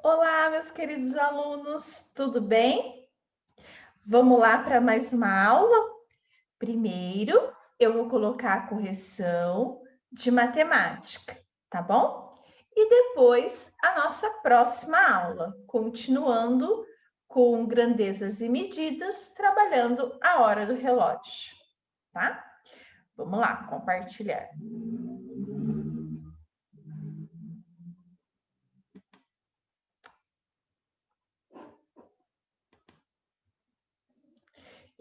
Olá, meus queridos alunos, tudo bem? Vamos lá para mais uma aula? Primeiro, eu vou colocar a correção de matemática, tá bom? E depois, a nossa próxima aula, continuando com grandezas e medidas, trabalhando a hora do relógio, tá? Vamos lá, compartilhar.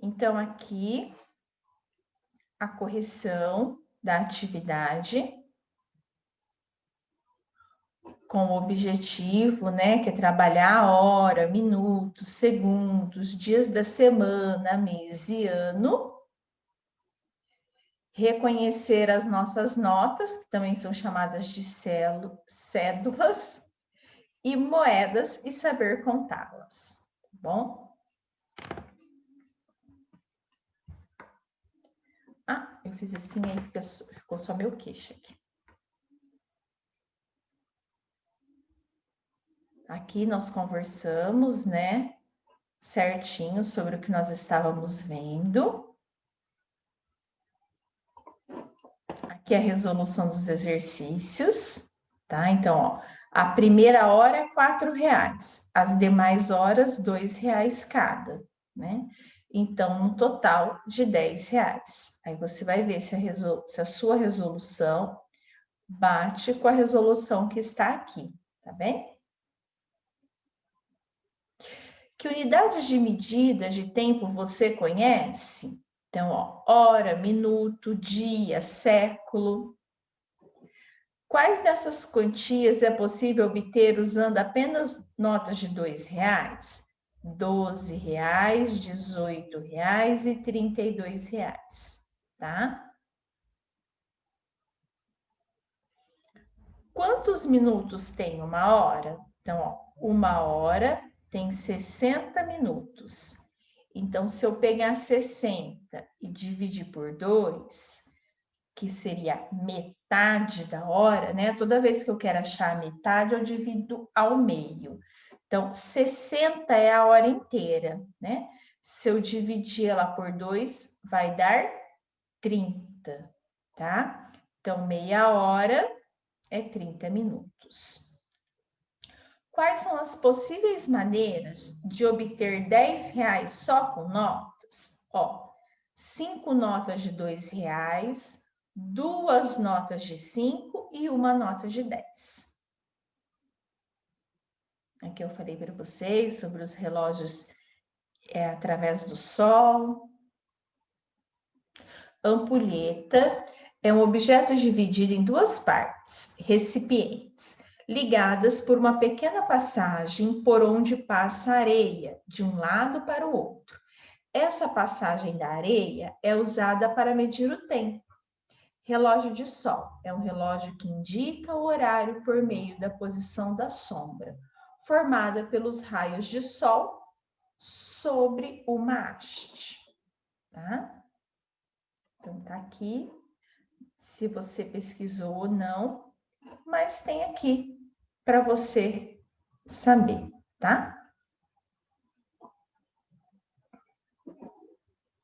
Então, aqui, a correção da atividade com o objetivo, né, que é trabalhar a hora, minutos, segundos, dias da semana, mês e ano, reconhecer as nossas notas, que também são chamadas de cédulas, e moedas e saber contá-las, tá bom? Ah, eu fiz assim, aí ficou só meu queixo aqui. Aqui nós conversamos, né, certinho sobre o que nós estávamos vendo. Aqui é a resolução dos exercícios, tá? Então, ó, a primeira hora é R$ 4, as demais horas R$ 2 cada, né? Então, um total de R$ 10. Aí você vai ver se a sua resolução bate com a resolução que está aqui, tá bem? Que unidades de medida de tempo você conhece? Então, ó, hora, minuto, dia, século. Quais dessas quantias é possível obter usando apenas notas de R$ 2? R$ 12, R$ 18 e R$ 32, tá? Quantos minutos tem uma hora? Então, ó, uma hora tem 60 minutos. Então, se eu pegar 60 e dividir por 2, que seria metade da hora, né? Toda vez que eu quero achar a metade, eu divido ao meio. Então, 60 é a hora inteira, né? Se eu dividir ela por 2, vai dar 30, tá? Então, meia hora é 30 minutos. Quais são as possíveis maneiras de obter R$ 10 só com notas? Ó, 5 notas de R$ 2, 2 notas de 5 e uma nota de 10. Aqui eu falei para vocês sobre os relógios através do sol. Ampulheta é um objeto dividido em duas partes, recipientes, ligadas por uma pequena passagem por onde passa a areia, de um lado para o outro. Essa passagem da areia é usada para medir o tempo. Relógio de sol é um relógio que indica o horário por meio da posição da sombra, formada pelos raios de sol sobre uma haste, tá? Então, tá aqui, se você pesquisou ou não, mas tem aqui para você saber, tá?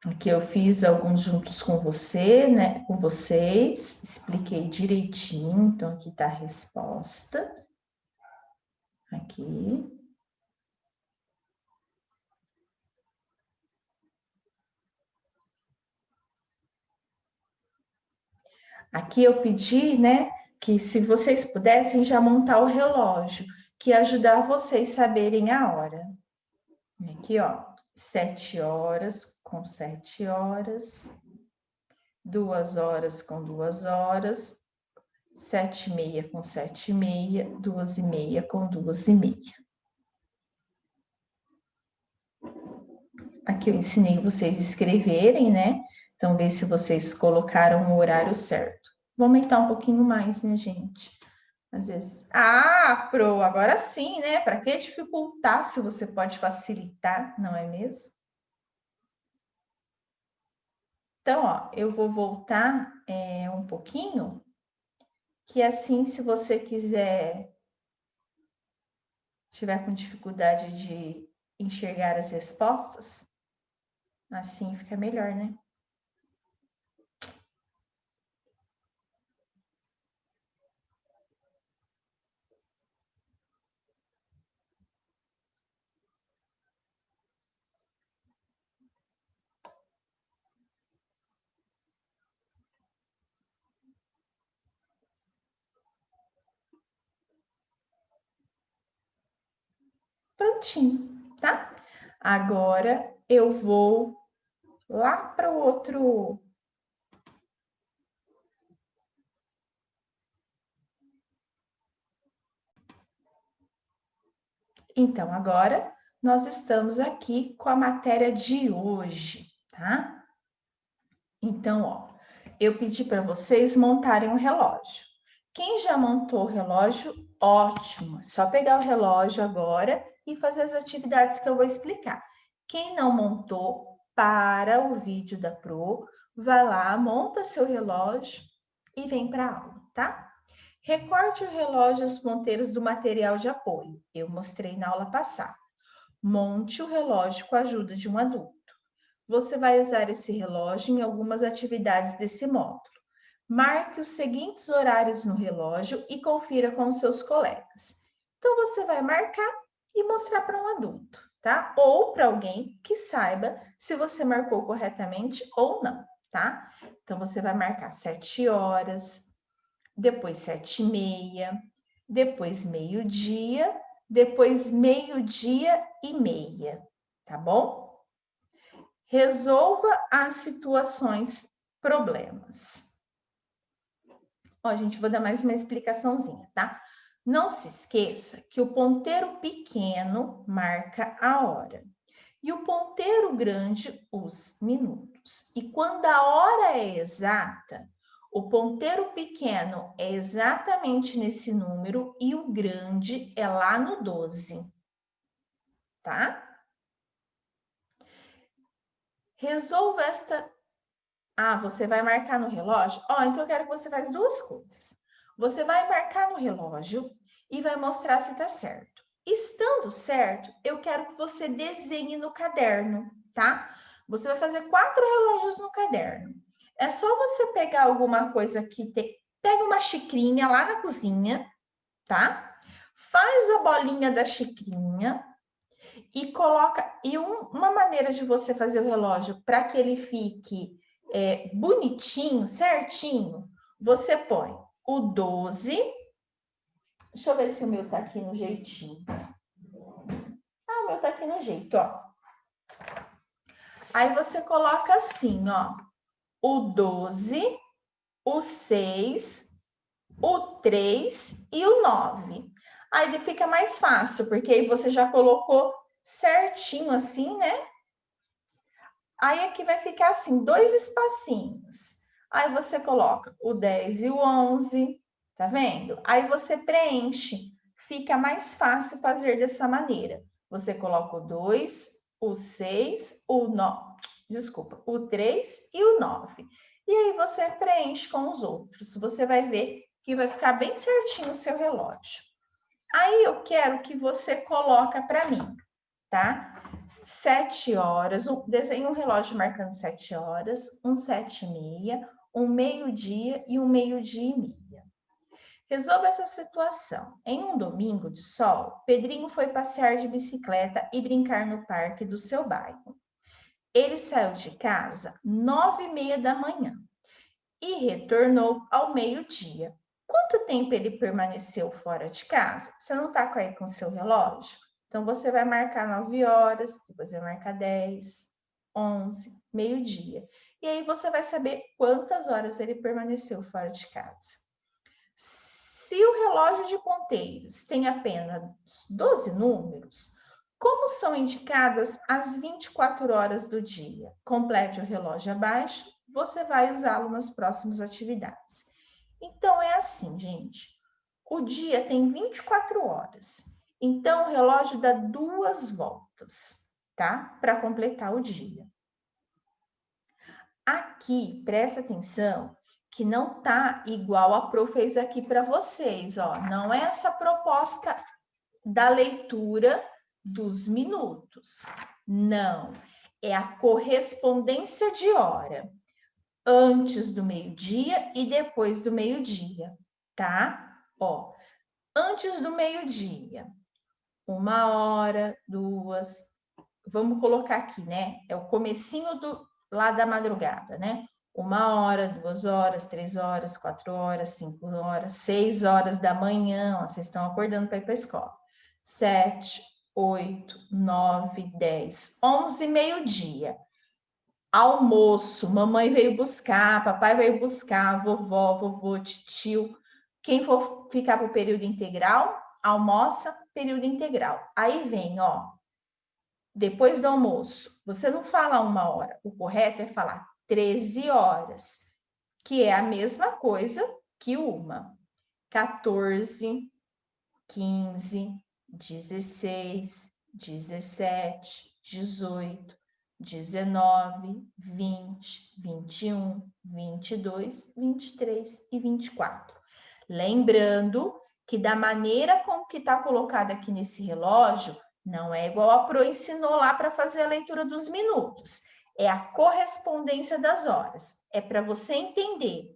Aqui eu fiz alguns juntos com você, né? Com vocês, expliquei direitinho, então aqui tá a resposta. Aqui. Aqui eu pedi, né, que se vocês pudessem já montar o relógio, que ia ajudar vocês saberem a hora. Aqui, ó, 7 horas com 7 horas, 2 horas com 2 horas, 7h30 com 7h30, 2h30 com 2h30. Aqui eu ensinei vocês a escreverem, né? Então, vê se vocês colocaram o horário certo. Vou aumentar um pouquinho mais, né, gente? Às vezes. Ah, Pro, agora sim, né? Para que dificultar se você pode facilitar, não é mesmo? Então, ó, eu vou voltar um pouquinho, que assim, se você quiser tiver com dificuldade de enxergar as respostas, assim fica melhor, né? Prontinho, tá? Agora eu vou lá para o outro. Então, agora nós estamos aqui com a matéria de hoje, tá? Então, ó, eu pedi para vocês montarem um relógio. Quem já montou o relógio, ótimo. É só pegar o relógio agora e fazer as atividades que eu vou explicar. Quem não montou, para o vídeo da Pro, vai lá, monta seu relógio e vem para a aula, tá? Recorte o relógio aos ponteiros do material de apoio. Eu mostrei na aula passada. Monte o relógio com a ajuda de um adulto. Você vai usar esse relógio em algumas atividades desse módulo. Marque os seguintes horários no relógio e confira com os seus colegas. Então, você vai marcar e mostrar para um adulto, tá? Ou para alguém que saiba se você marcou corretamente ou não, tá? Então, você vai marcar 7 horas, depois 7h30, depois meio-dia, depois meio-dia e meia, tá bom? Resolva as situações, problemas. Ó, gente, vou dar mais uma explicaçãozinha, tá? Não se esqueça que o ponteiro pequeno marca a hora e o ponteiro grande os minutos. E quando a hora é exata, o ponteiro pequeno é exatamente nesse número e o grande é lá no 12, tá? Resolva esta. Ah, você vai marcar no relógio? Ó, então eu quero que você faça duas coisas. Você vai marcar no relógio e vai mostrar se tá certo. Estando certo, eu quero que você desenhe no caderno, tá? Você vai fazer 4 relógios no caderno. É só você pegar alguma coisa que tem. Pega uma xicrinha lá na cozinha, tá? Faz a bolinha da xicrinha e coloca. E uma maneira de você fazer o relógio para que ele fique bonitinho, certinho, você põe o 12. Deixa eu ver se o meu tá aqui no jeitinho. Ah, o meu tá aqui no jeito, ó. Aí você coloca assim, ó, o 12, o 6, o 3 e o 9. Aí fica mais fácil, porque aí você já colocou certinho assim, né? Aí aqui vai ficar assim, 2 espacinhos. Aí você coloca o 10 e o 11, tá vendo? Aí você preenche, fica mais fácil fazer dessa maneira. Você coloca o 2, o 6, o 9, desculpa, o 3 e o 9. E aí você preenche com os outros. Você vai ver que vai ficar bem certinho o seu relógio. Aí eu quero que você coloca para mim, tá? 7 horas, desenha um relógio marcando 7 horas, um 7h30, um meio-dia e um meio-dia e meia. Resolva essa situação. Em um domingo de sol, Pedrinho foi passear de bicicleta e brincar no parque do seu bairro. Ele saiu de casa 9h30 da manhã e retornou ao meio-dia. Quanto tempo ele permaneceu fora de casa? Você não está aí com o seu relógio? Então, você vai marcar 9 horas, depois vai marcar 10, 11, meio-dia. E aí você vai saber quantas horas ele permaneceu fora de casa. Se o relógio de ponteiros tem apenas 12 números, como são indicadas as 24 horas do dia? Complete o relógio abaixo, você vai usá-lo nas próximas atividades. Então, é assim, gente. O dia tem 24 horas. Então, o relógio dá 2 voltas, tá? Para completar o dia. Aqui, presta atenção, que não tá igual a Pro fez aqui para vocês, ó. Não é essa proposta da leitura dos minutos. Não, é a correspondência de hora. Antes do meio-dia e depois do meio-dia, tá? Ó, antes do meio-dia, 1 hora, 2, vamos colocar aqui, né? É o comecinho lá da madrugada, né? 1 hora, 2 horas, 3 horas, 4 horas, 5 horas, 6 horas da manhã, ó, vocês estão acordando para ir para a escola. 7, 8, 9, 10, 11, meio-dia. Almoço, mamãe veio buscar, papai veio buscar, vovó, vovô, tio. Quem for ficar para o período integral, almoça, período integral. Aí vem, ó, depois do almoço, você não fala 1 hora, o correto é falar 13 horas, que é a mesma coisa que 14, 15, 16, 17, 18, 19, 20, 21, 22, 23 e 24. Lembrando que da maneira como que está colocado aqui nesse relógio, não é igual a Pro ensinou lá para fazer a leitura dos minutos. É a correspondência das horas. É para você entender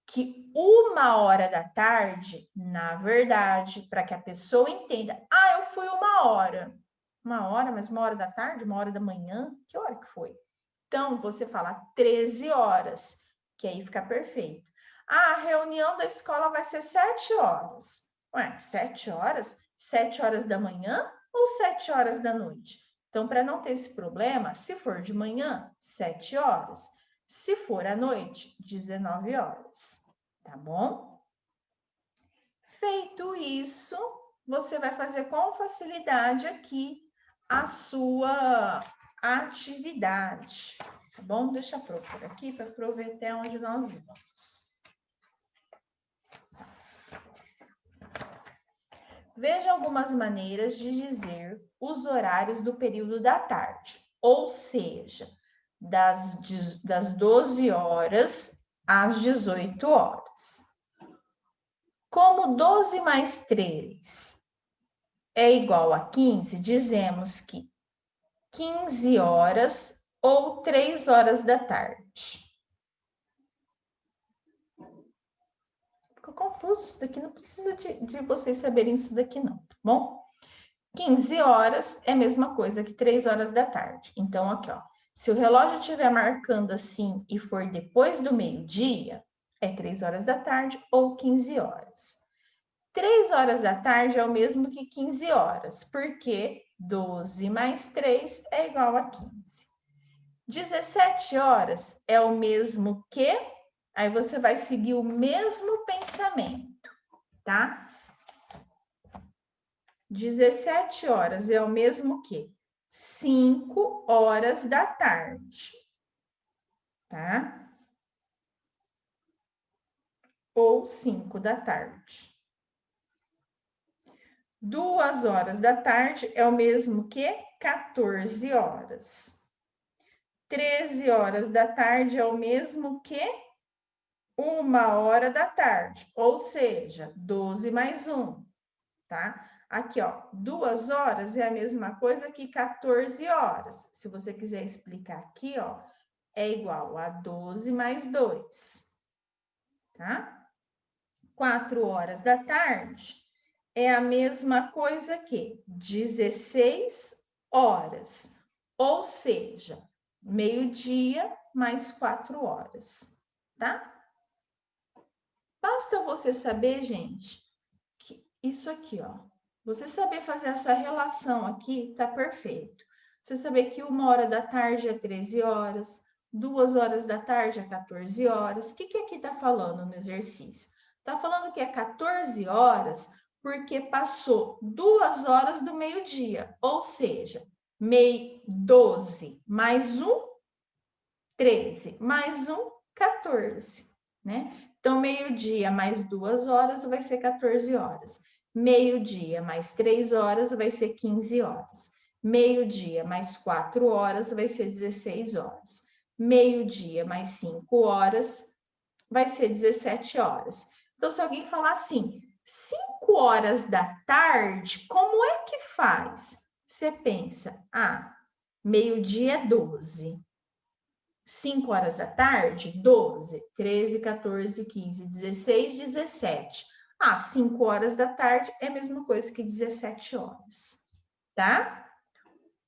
que 1 hora da tarde, na verdade, para que a pessoa entenda, eu fui 1 hora. 1 hora, mas 1 hora da tarde, 1 hora da manhã, que hora que foi? Então, você fala 13 horas, que aí fica perfeito. A reunião da escola vai ser 7 horas. Ué, 7 horas? 7 horas da manhã ou 7 horas da noite? Então, para não ter esse problema, se for de manhã, 7 horas. Se for à noite, 19 horas, tá bom? Feito isso, você vai fazer com facilidade aqui a sua atividade, tá bom? Deixa eu procurar aqui para prover até onde nós vamos. Veja algumas maneiras de dizer os horários do período da tarde, ou seja, das 12 horas às 18 horas. Como 12 mais 3 é igual a 15, dizemos que 15 horas ou 3 horas da tarde. Ficou confuso isso daqui, não precisa de vocês saberem isso daqui não, tá bom? 15 horas é a mesma coisa que 3 horas da tarde. Então, aqui, ó, se o relógio estiver marcando assim e for depois do meio-dia, é 3 horas da tarde ou 15 horas. 3 horas da tarde é o mesmo que 15 horas, porque 12 mais 3 é igual a 15. 17 horas é o mesmo que... Aí você vai seguir o mesmo pensamento, tá? 17 horas é o mesmo que 5 horas da tarde, tá? Ou 5 da tarde. 2 horas da tarde é o mesmo que 14 horas. 13 horas da tarde é o mesmo que 1 hora da tarde, ou seja, 12 mais 1, tá? Aqui, ó, 2 horas é a mesma coisa que 14 horas. Se você quiser explicar aqui, ó, é igual a 12 mais 2, tá? 4 horas da tarde é a mesma coisa que 16 horas, ou seja, meio-dia mais 4 horas, tá? Basta você saber, gente, que isso aqui, ó, você saber fazer essa relação aqui, tá perfeito. Você saber que 1 hora da tarde é 13 horas, 2 horas da tarde é 14 horas. O que aqui tá falando no exercício? Tá falando que é 14 horas porque passou 2 horas do meio-dia, ou seja, 12 mais 1, 13, mais 1, 14, né? Então, meio-dia mais 2 horas vai ser 14 horas. Meio-dia mais 3 horas vai ser 15 horas. Meio-dia mais 4 horas vai ser 16 horas. Meio-dia mais 5 horas vai ser 17 horas. Então, se alguém falar assim, 5 horas da tarde, como é que faz? Você pensa, meio-dia é 12. 5 horas da tarde, 12, 13, 14, 15, 16, 17. 5 horas da tarde é a mesma coisa que 17 horas, tá?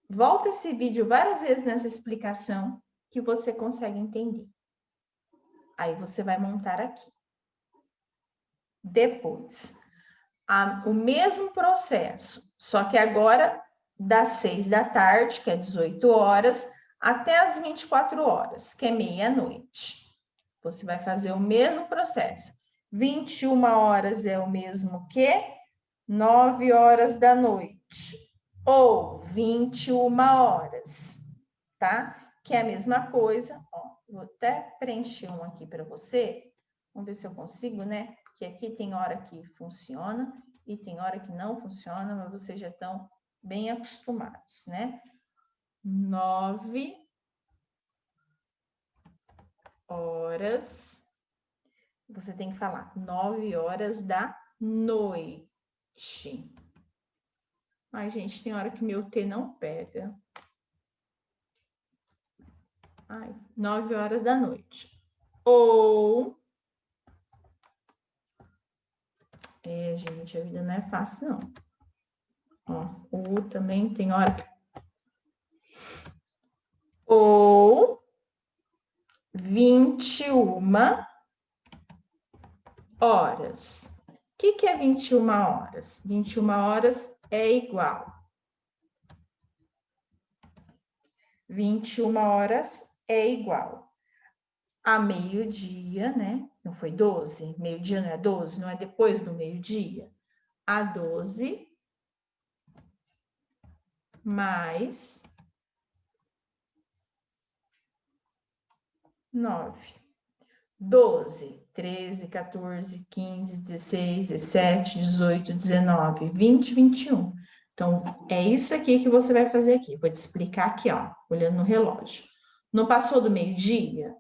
Volta esse vídeo várias vezes nessa explicação que você consegue entender. Aí você vai montar aqui. Depois, o mesmo processo, só que agora das 6 da tarde, que é 18 horas, até as 24 horas, que é meia-noite. Você vai fazer o mesmo processo. 21 horas é o mesmo que 9 horas da noite. Ou 21 horas, tá? Que é a mesma coisa. Ó, vou até preencher um aqui para você. Vamos ver se eu consigo, né? Porque aqui tem hora que funciona e tem hora que não funciona, mas vocês já estão bem acostumados, né? 9 horas. Você tem que falar 9 horas da noite. Ai, gente, tem hora que meu T não pega. 9 horas da noite. Ou... gente, a vida não é fácil, não. Ó, o também tem hora que... Ou 21 horas. O que é 21 horas? 21 horas é igual. 21 horas é igual a meio-dia, né? Não foi 12? Meio-dia não é 12? Não é depois do meio-dia? A 12 mais 9. 12, 13, 14, 15, 16, 17, 18, 19, 20, 21. Então, é isso aqui que você vai fazer aqui. Vou te explicar aqui, ó, olhando no relógio. Não passou do meio-dia?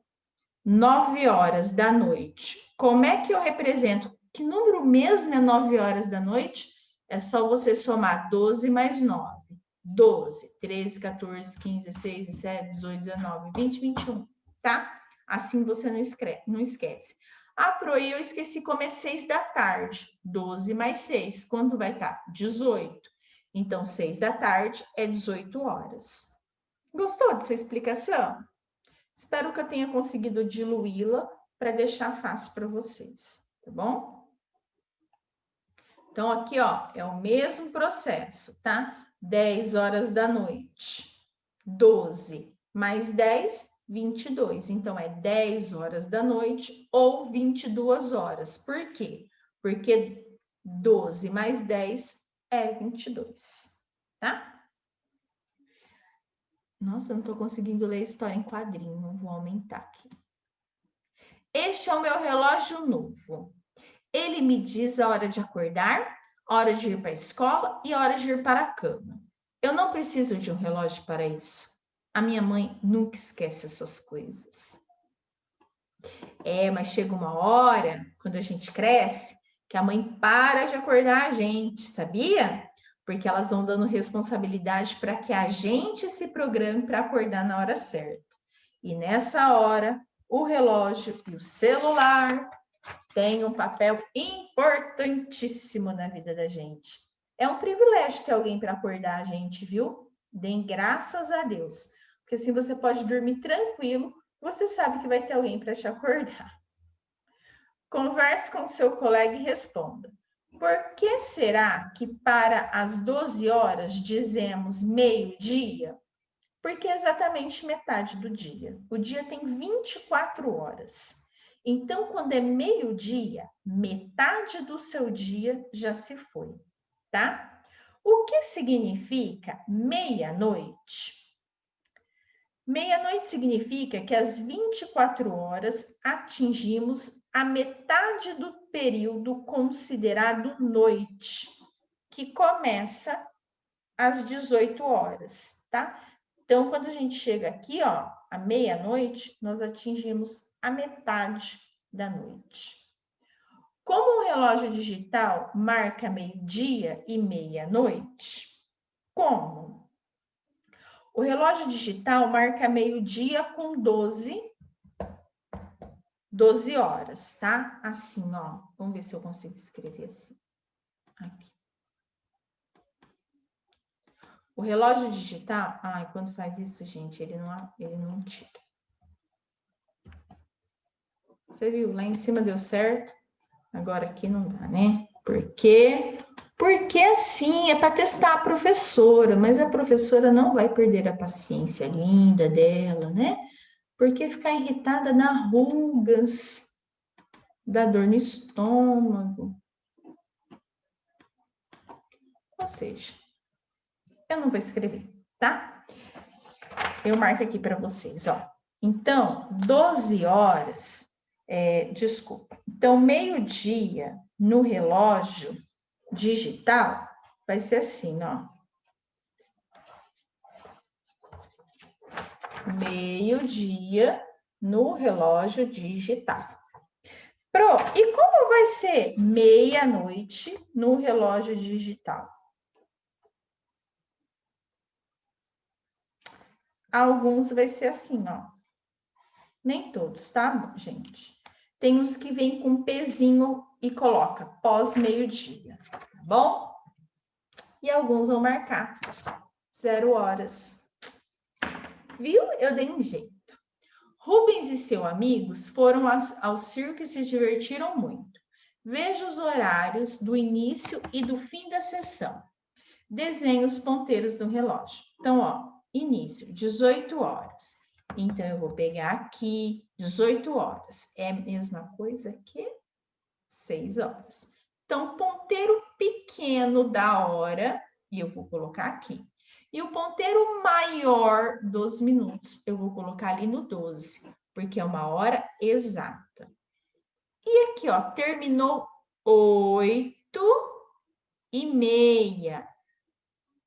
9 horas da noite. Como é que eu represento? Que número mesmo é 9 horas da noite? É só você somar 12 mais 9. 12, 13, 14, 15, 16, 17, 18, 19, 20, 21, tá? Assim você não esquece. Pro, eu esqueci como é 6 da tarde. 12 mais 6, quanto vai estar? 18. Então, 6 da tarde é 18 horas. Gostou dessa explicação? Espero que eu tenha conseguido diluí-la para deixar fácil para vocês, tá bom? Então, aqui, ó, é o mesmo processo, tá? 10 horas da noite, 12 mais 10, 22. Então, é 10 horas da noite ou 22 horas. Por quê? Porque 12 mais 10 é 22, tá? Nossa, eu não tô conseguindo ler a história em quadrinho, vou aumentar aqui. Este é o meu relógio novo. Ele me diz a hora de acordar, a hora de ir para a escola e a hora de ir para a cama. Eu não preciso de um relógio para isso. A minha mãe nunca esquece essas coisas. Mas chega uma hora, quando a gente cresce, que a mãe para de acordar a gente, sabia? Porque elas vão dando responsabilidade para que a gente se programe para acordar na hora certa. E nessa hora, o relógio e o celular têm um papel importantíssimo na vida da gente. É um privilégio ter alguém para acordar a gente, viu? Deem graças a Deus. Porque assim você pode dormir tranquilo, você sabe que vai ter alguém para te acordar. Converse com seu colega e responda. Por que será que para as 12 horas dizemos meio-dia? Porque é exatamente metade do dia. O dia tem 24 horas. Então, quando é meio-dia, metade do seu dia já se foi, tá? O que significa meia-noite? Meia-noite significa que às 24 horas atingimos a metade do período considerado noite, que começa às 18 horas, tá? Então, quando a gente chega aqui, ó, à meia-noite, nós atingimos a metade da noite. Como o relógio digital marca meio-dia e meia-noite? Como? O relógio digital marca meio-dia com 12 horas, tá? Assim, ó. Vamos ver se eu consigo escrever assim. Aqui. O relógio digital, quando faz isso, gente, ele não tira. Você viu? Lá em cima deu certo. Agora aqui não dá, né? Por quê? Porque assim, é para testar a professora, mas a professora não vai perder a paciência linda dela, né? Porque ficar irritada dá rugas, dá dor no estômago. Ou seja, eu não vou escrever, tá? Eu marco aqui para vocês, ó. Então, 12 horas, desculpa. Então, meio-dia no relógio digital vai ser assim, ó. Meio-dia no relógio digital. Pro, e como vai ser meia-noite no relógio digital? Alguns vai ser assim, ó. Nem todos, tá, gente? Tem uns que vem com pezinho e coloca pós-meio-dia, tá bom? E alguns vão marcar 0 horas. Viu? Eu dei um jeito. Rubens e seus amigos foram ao circo e se divertiram muito. Veja os horários do início e do fim da sessão. Desenhe os ponteiros do relógio. Então, ó, início, 18 horas. Então, eu vou pegar aqui, 18 horas. É a mesma coisa que 6 horas. Então, ponteiro pequeno da hora, e eu vou colocar aqui. E o ponteiro maior dos minutos, eu vou colocar ali no 12, porque é uma hora exata. E aqui, ó, terminou 8h30.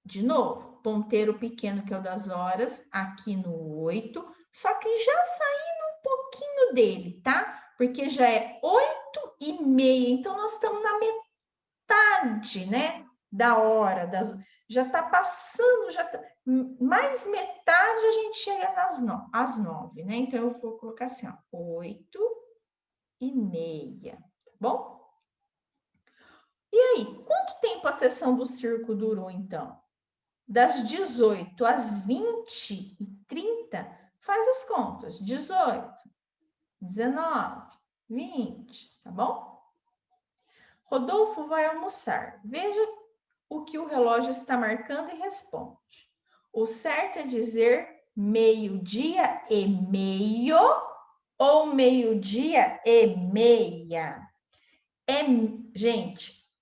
De novo, ponteiro pequeno, que é o das horas, aqui no 8, só que já saindo um pouquinho dele, tá? Porque já é 8h30, então nós estamos na metade, né, da hora, já tá passando, mais metade a gente chega às 9, né? Então, eu vou colocar assim, ó, 8h30, tá bom? E aí, quanto tempo a sessão do circo durou, então? Das 18 às 20h30, faz as contas. 18, 19, 20, tá bom? Rodolfo vai almoçar. Veja o que o relógio está marcando e responde. O certo é dizer meio-dia e meio ou meio-dia e meia? Gente,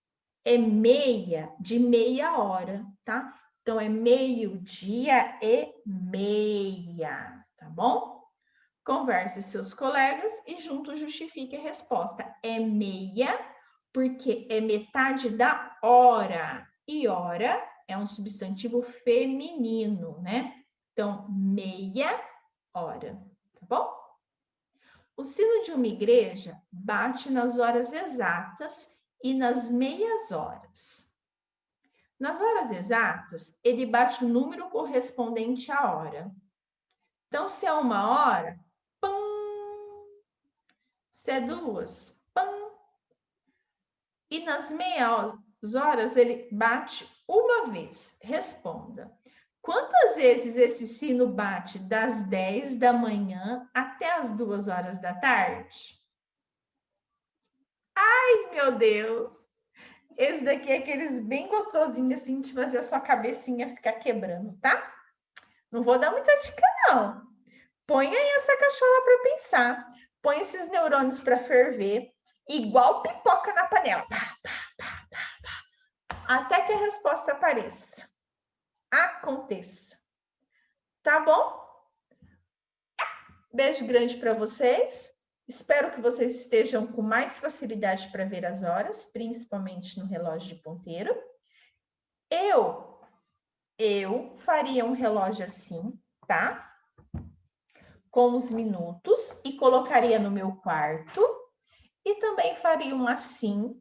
é meia de meia hora, tá? Então, é meio-dia e meia, tá bom? Converse seus colegas e juntos justifique a resposta. É meia, porque é metade da hora. E hora é um substantivo feminino, né? Então, meia hora, tá bom? O sino de uma igreja bate nas horas exatas e nas meias horas. Nas horas exatas, ele bate o número correspondente à hora. Então, se é 1 hora, pam. Se é 2, pam. E nas meias horas, ele bate uma vez. Responda. Quantas vezes esse sino bate das 10 da manhã até as 2 horas da tarde? Ai, meu Deus! Esse daqui é aqueles bem gostosinhos, assim, de fazer a sua cabecinha ficar quebrando, tá? Não vou dar muita dica, não. Põe aí essa cachola para pensar. Põe esses neurônios para ferver, igual pipoca na panela. Pá, pá, pá, pá, pá. Até que a resposta apareça. Aconteça. Tá bom? Beijo grande para vocês. Espero que vocês estejam com mais facilidade para ver as horas, principalmente no relógio de ponteiro. Eu faria um relógio assim, tá? Com os minutos e colocaria no meu quarto e também faria um assim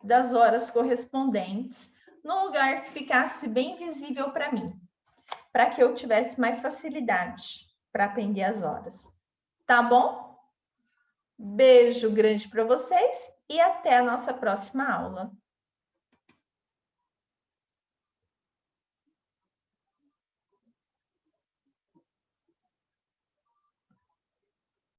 das horas correspondentes, num lugar que ficasse bem visível para mim, para que eu tivesse mais facilidade para aprender as horas. Tá bom? Beijo grande para vocês e até a nossa próxima aula.